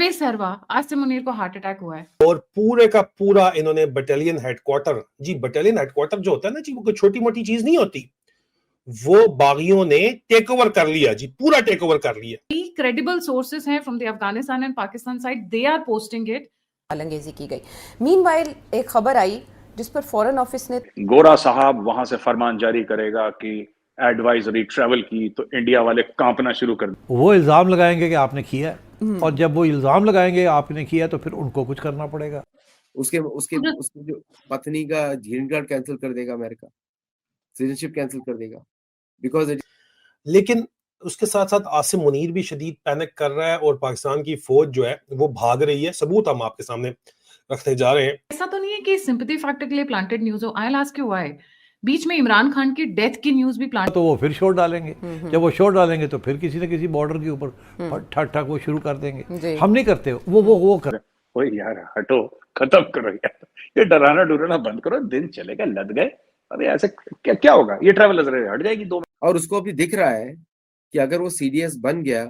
परवेज सहरवा, आसिम मुनीर को heart attack हुआ है। और पूरे का पूरा इन्होंने बटालियन हेडक्वार्टर, जी बटालियन हेडक्वार्टर जो होता है ना जी, वो कोई छोटी मोटी चीज नहीं होती, वो बागियों ने टेक ओवर कर लिया जी, पूरा टेक ओवर कर लिया। क्रेडिबल सोर्सेस हैं from the Afghanistan and Pakistan side, they are posting it. आलंगेजी की गई। मीनवाइल एक खबर आई जिस पर फॉरेन ऑफिस ने गोरा साहब वहां से फरमान जारी करेगा कि एडवाइजरी ट्रैवल की तो इंडिया वाले कांपना शुरू कर दें। वो इल्ज़ाम लगाएंगे कि आपने किया है, और जब वो इल्ज़ाम लगाएंगे आपने किया तो फिर उनको कुछ करना पड़ेगा। उसके उसके उसकी जो पत्नी का ग्रीन कार्ड कैंसिल कर देगा अमेरिका, सिटीजनशिप कैंसिल कर देगा बिकॉज इट। लेकिन उसके साथ साथ आसिम मुनीर भी शदीद पैनिक कर रहा है और पाकिस्तान की फौज जो है वो भाग रही है। सबूत हम आपके सामने रखने जा रहे हैं। ऐसा तो नहीं है कि सिंपैथी फैक्टर के लिए प्लांटेड न्यूज़ हो। I will ask you why बीच में इमरान खान की डेथ की न्यूज़ भी प्लांट, तो वो फिर शोर डालेंगे। जब वो शोर डालेंगे तो फिर किसी न किसी बॉर्डर के ऊपर ठक ठक वो शुरू कर देंगे। हम नहीं करते, वो कर। ओए यार हटो, खत्म करो यार, ये डराना डुराना बंद करो। दिन चलेगा, लद गए। अरे ऐसे क्या होगा? ये ट्रैवल हट जाएगी 2 महीने। और उसको अभी दिख रहा है कि अगर वो सीडीएस बन गया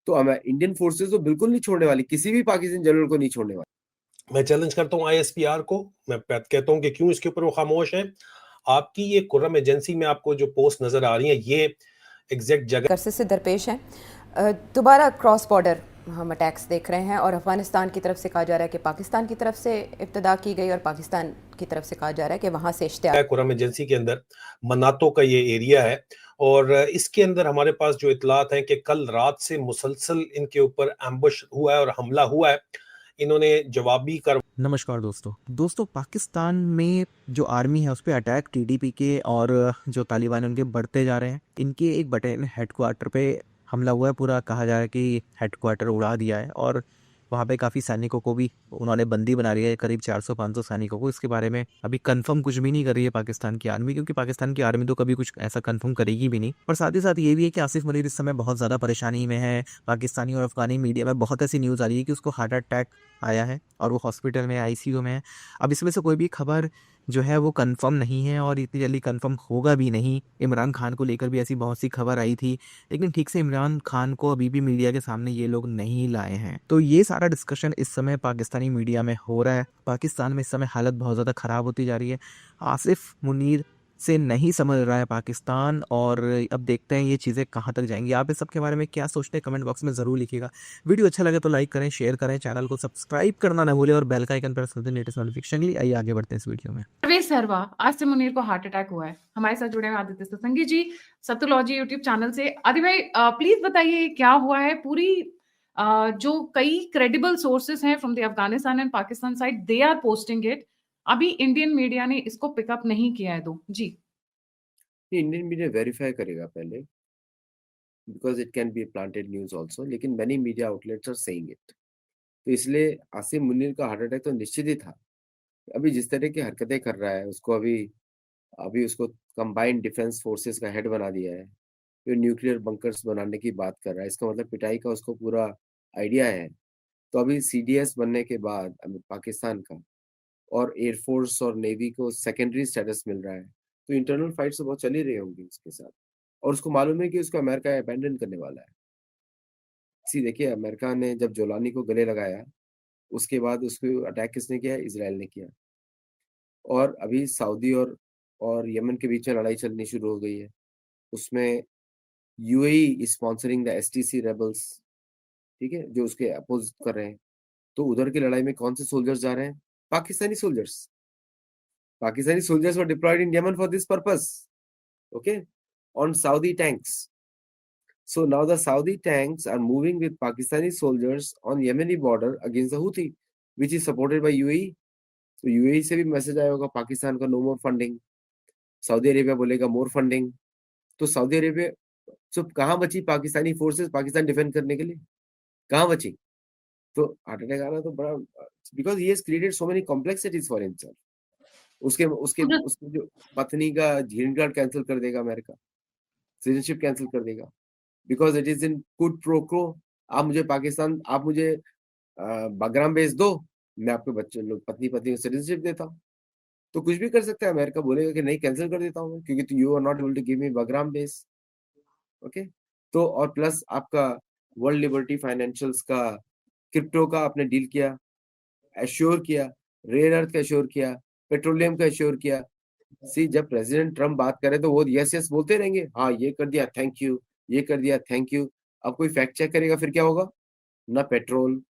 तो इंडियन फोर्सेस तो बिल्कुल नहीं छोड़ने वाली, किसी भी पाकिस्तानी जनरल को नहीं छोड़ने वाली। मैं चैलेंज करता हूँ आईएसपीआर को, मैं कहता हूँ कि क्यों इसके ऊपर वो खामोश है। आपकी ये कुर्रम एजेंसी में आपको जो पोस्ट नजर आ रही है, ये एग्जैक्ट जगह कर्से से दरपेश हैं। दोबारा क्रॉस बॉर्डर हम अटैक्स देख रहे हैं और अफगानिस्तान की तरफ से कहा जा रहा है कि पाकिस्तान की तरफ से इब्तिदा की गई और पाकिस्तान की तरफ से कहा जा रहा है कि वहां से इश्तिहार। कुर्रम एजेंसी के अंदर मनातो का ये एरिया है और इसके अंदर हमारे पास जो इतलात हैं कि कल रात से मुसलसल इनके ऊपर एम्बुश हुआ है और हमला हुआ है। इन्होंने जवाबी कर। नमस्कार दोस्तों, पाकिस्तान में जो आर्मी है उस पर अटैक टीडीपी के और जो तालिबान उनके बढ़ते जा रहे हैं। इनके एक बटालियन हेडक्वार्टर पे हमला हुआ है। पूरा कहा जा रहा है कि हेडक्वार्टर उड़ा दिया है और वहाँ पे काफ़ी सैनिकों को भी उन्होंने बंदी बना लिया है, करीब 400-500 सैनिकों को। इसके बारे में अभी कंफर्म कुछ भी नहीं कर रही है पाकिस्तान की आर्मी, क्योंकि पाकिस्तान की आर्मी तो कभी कुछ ऐसा कंफर्म करेगी भी नहीं। और साथ ही साथ ये भी है कि आसिफ मुनीर इस समय बहुत ज़्यादा परेशानी में है। पाकिस्तानी और अफगानी मीडिया में बहुत ऐसी न्यूज़ आ रही है कि उसको हार्ट अटैक आया है और वो हॉस्पिटल में आईसीयू में है। अब इसमें से कोई भी खबर जो है वो कंफर्म नहीं है और इतनी जल्दी कंफर्म होगा भी नहीं। इमरान खान को लेकर भी ऐसी बहुत सी खबर आई थी, लेकिन ठीक से इमरान खान को अभी भी मीडिया के सामने ये लोग नहीं लाए हैं। तो ये सारा डिस्कशन इस समय पाकिस्तानी मीडिया में हो रहा है। पाकिस्तान में इस समय हालत बहुत ज़्यादा ख़राब होती जा रही है। आसिफ मुनीर से नहीं समझ रहा है पाकिस्तान, और अब देखते हैं ये चीज़ें कहाँ तक जाएंगी। आप इस सब के बारे में क्या सोचते हैं कमेंट बॉक्स में ज़रूर लिखिएगा। वीडियो अच्छा लगे तो लाइक करें, शेयर करें, चैनल को सब्सक्राइब करना ना भूलें और बेल का आइकन प्रेस कर दें लेटेस्ट नोटिफिकेशन के लिए। आइए आगे बढ़ते हैं इस वीडियो में। परवेज सहरवा, आसिम मुनीर को हार्ट अटैक हुआ है। हमारे साथ जुड़े हैं आदित्य सतसंगी जी सतुलॉजी यूट्यूब चैनल से। आदि भाई प्लीज बताइए क्या हुआ है। पूरी जो कई क्रेडिबल सोर्सेस हैं from the Afghanistan and Pakistan side, they are posting it. अभी इंडियन मीडिया ने इसको पिकअप नहीं किया है जी। इंडियन मीडिया वेरीफाई करेगा पहले, because it can be planted news also, लेकिन many media outlets are saying it. तो इसलिए आसिम मुनीर का हार्ट अटैक तो निश्चित ही था। अभी जिस तरह की हरकतें कर रहा है उसको अभी उसको कंबाइंड डिफेंस फोर्सेस का हेड बना दिया है, फिर न्यूक्लियर बंकर्स बनाने की बात कर रहा है। इसका मतलब पिटाई का उसको पूरा आइडिया है। तो अभी सीडीएस बनने के बाद पाकिस्तान का और एयरफोर्स और नेवी को सेकेंडरी स्टेटस मिल रहा है, तो इंटरनल फाइट्स तो बहुत चल ही रही होंगी उसके साथ। और उसको मालूम है कि उसको अमेरिका अबैंडन करने वाला है। देखिए, अमेरिका ने जब जोलानी को गले लगाया, उसके बाद उसको अटैक किसने किया? इजराइल ने किया। और अभी सऊदी और यमन के बीच में लड़ाई चलनी शुरू हो गई है। उसमें UAE is sponsoring the STC rebels, ठीक है, जो उसके अपोज कर रहे हैं। तो उधर की लड़ाई में कौन से सोल्जर्स जा रहे हैं? Pakistani soldiers. Pakistani soldiers were deployed in Yemen for this purpose, okay, on Saudi tanks. So now the Saudi tanks are moving with Pakistani soldiers on Yemeni border against the Houthi, which is supported by UAE. So UAE से भी message आया होगा पाकिस्तान का no मोर funding, Saudi Arabia बोलेगा मोर funding. तो Saudi Arabia तो कहाँ बची पाकिस्तानी फोर्सेस पाकिस्तान डिफेंड करने के लिए? कहाँ बची? तो हार्ट अटैक आना तो बड़ा, because he has created so many complexities for himself. उसके उसके उसकी जो पत्नी का ग्रीन कार्ड कैंसिल कर देगा अमेरिका, सिटीजनशिप कैंसिल कर देगा, because it is in good pro crow. आप मुझे बाग्राम भेज दो, मैं आपके बच्चे लोग पत्नी को सिटीजनशिप देता हूँ। तो कुछ भी कर सकता है। अमेरिका बोलेगा कि नहीं, कैंसिल कर देता हूँ क्योंकि you are not able to give me Bagram base, okay. तो और प्लस आपका वर्ल्ड लिबर्टी फाइनेंशियल्स का क्रिप्टो का आपने डील किया, एश्योर किया, रेयर अर्थ का एश्योर किया, पेट्रोलियम का एश्योर किया। सी जब प्रेसिडेंट ट्रम्प बात करे तो वो यस यस बोलते रहेंगे, हाँ ये कर दिया थैंक यू, ये कर दिया थैंक यू। अब कोई फैक्ट चेक करेगा फिर क्या होगा? ना पेट्रोल,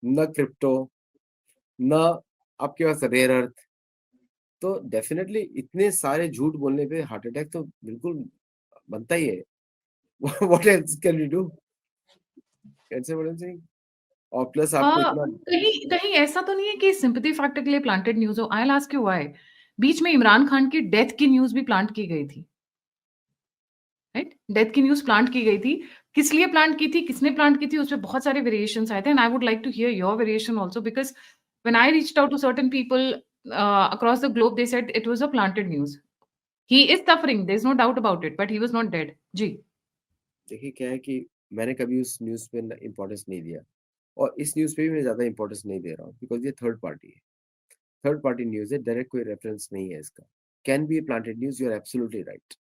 ना क्रिप्टो, ना आपके पास रेयर अर्थ। तो डेफिनेटली इतने सारे झूठ बोलने पे हार्ट अटैक तो बिल्कुल बनता ही है। What else can we do? कैसे बोले सही? और प्लस आपको इतना कहीं कहीं ऐसा तो नहीं है कि सिंपैथी फैक्टर के लिए प्लांटेड न्यूज़ हो? I will ask you why? बीच में इमरान खान की डेथ की न्यूज़ भी प्लांट की गई थी, राइट? डेथ की न्यूज़ प्लांट की गई थी। किस लिए प्लांट की थी, किसने प्लांट की थी, उसपे बहुत सारे वेरिएशंस आए थे and I would like to hear your variation also because when I reached out to certain people across the globe, they said it was a planted news. He is suffering, there's no doubt about it, but he was not dead. जी। देखिए क्या है कि मैंने कभी उस news पे importance नहीं दिया और इस न्यूज़ पे भी मैं ज़्यादा इम्पोर्टेंस नहीं दे रहा हूँ बिकॉज़ ये थर्ड पार्टी है। थर्ड पार्टी न्यूज़ है, डायरेक्ट कोई रेफरेंस नहीं है इसका। Can be a planted news, you are absolutely right.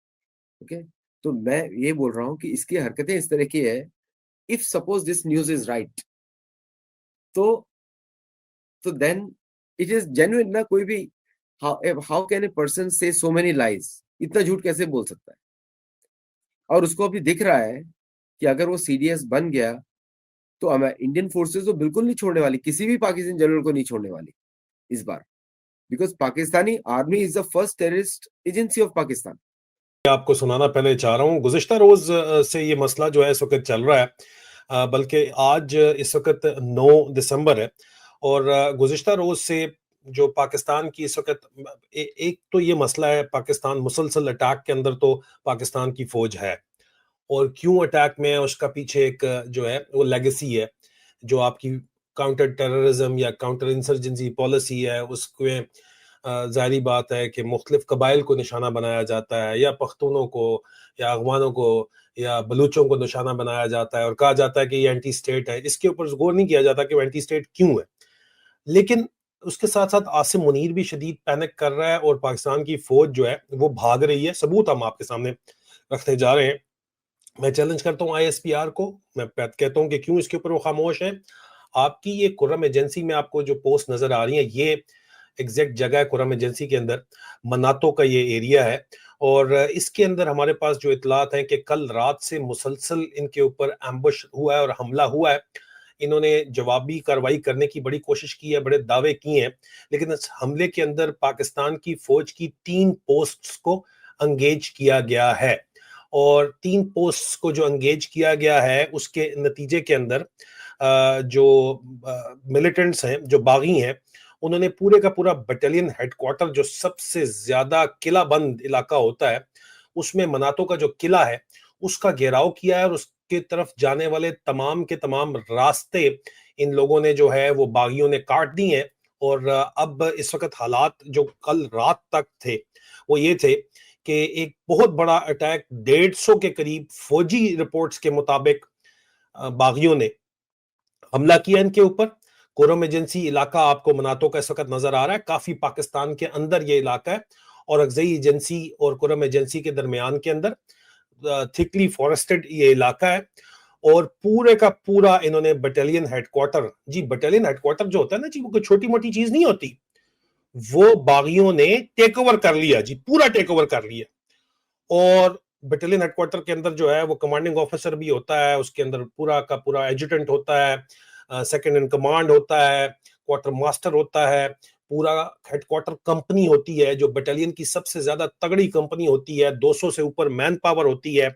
Okay? तो मैं ये बोल रहा हूँ कि इसकी हरकतें इस तरह की है, if suppose this news is right तो देन इट इज़ जेन्युइन ना। कोई भी हाउ कैन ए पर्सन से सो मेनी लाइज़? इतना झूठ कैसे बोल सकता है? और उसको अभी दिख रहा है कि अगर वो सीडीएस बन गया तो हमें इंडियन फोर्सेस तो बिल्कुल नहीं छोड़ने वाली, किसी भी पाकिस्तानी जनरल को नहीं छोड़ने वाली इस बार, because Pakistani army is the first terrorist agency of Pakistan. आपको सुनाना पहले चाह रहा हूँ, गुज़िश्ता रोज से ये मसला जो है इस वक्त चल रहा है, बल्कि आज इस वक्त 9 दिसंबर है और गुज़िश्ता रोज से जो पाकिस्तान की इस वक्त एक तो ये मसला है, पाकिस्तान मुसलसल अटैक के अंदर तो पाकिस्तान की फौज है और क्यों अटैक में है उसका पीछे एक जो है वो लेगेसी है, जो आपकी काउंटर टेररिज्म या काउंटर इंसर्जेंसी पॉलिसी है उसमें ज़ाहिरी बात है कि मुख्तलिफ कबाइल को निशाना बनाया जाता है या पख्तूनों को या अगवानों को या बलूचों को निशाना बनाया जाता है और कहा जाता है कि ये एंटी स्टेट है। इसके ऊपर गौर नहीं किया जाता कि वो एंटी स्टेट क्यों है। लेकिन उसके साथ साथ आसिम मुनीर भी शदीद पैनिक कर रहा है और पाकिस्तान की फौज जो है वो भाग रही है। सबूत हम आपके सामने रखने जा रहे हैं। मैं चैलेंज करता हूँ आईएसपीआर को, मैं कहता हूँ कि क्यों इसके ऊपर वो खामोश है। आपकी ये कुर्रम एजेंसी में आपको जो पोस्ट नजर आ रही है ये एग्जैक्ट जगह है कुर्रम एजेंसी के अंदर, मनातो का ये एरिया है और इसके अंदर हमारे पास जो इतलात हैं कि कल रात से मुसलसल इनके ऊपर एम्बुश हुआ है और हमला हुआ है। इन्होंने जवाबी कार्रवाई करने की बड़ी कोशिश की है, बड़े दावे किए हैं, लेकिन इस हमले के अंदर पाकिस्तान की फौज की 3 पोस्ट्स को अंगेज किया गया है और 3 पोस्ट्स को जो अंगेज किया गया है उसके नतीजे के अंदर जो मिलिटेंट्स हैं, जो बागी हैं, उन्होंने पूरे का पूरा बटालियन हेडक्वार्टर जो सबसे ज्यादा किला बंद इलाका होता है उसमें मनातो का जो किला है उसका घेराव किया है और उसके तरफ जाने वाले तमाम के तमाम रास्ते इन लोगों ने जो है वो बागियों ने काट दिए हैं और अब इस वक्त हालात जो कल रात तक थे वो ये थे कि एक बहुत बड़ा अटैक 150 के करीब फौजी रिपोर्ट्स के मुताबिक बागियों ने हमला किया इनके ऊपर। कुर्रम एजेंसी इलाका आपको मनातो का इस वक्त नजर आ रहा है, काफी पाकिस्तान के अंदर ये इलाका है और अगजई एजेंसी और कुर्रम एजेंसी के दरमियान के अंदर थिकली फॉरेस्टेड ये इलाका है और पूरे का पूरा इन्होंने बटालियन हेडक्वार्टर, जी बटालियन हेडक्वार्टर जो होता है ना जी, वो कोई छोटी मोटी चीज नहीं होती, वो बागियों ने टेक ओवर कर लिया जी, पूरा टेक ओवर कर लिया। और बटालियन हेडक्वार्टर के अंदर जो है वो कमांडिंग ऑफिसर भी होता है, उसके अंदर पूरा का पूरा एजुटेंट होता है, सेकंड इन कमांड होता है, क्वार्टर मास्टर होता है, पूरा हेडक्वार्टर कंपनी होती है जो बटालियन की सबसे ज्यादा तगड़ी कंपनी होती है, 200 से ऊपर मैन पावर होती है।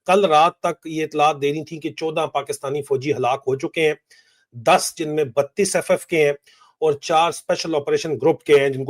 कल रात तक ये इतलात दे रही थी कि 14 पाकिस्तानी फौजी हलाक हो चुके हैं, 10 जिनमें 32 एफएफ के हैं और 4 स्पेशल ऑपरेशन ग्रुप के हैं जिनको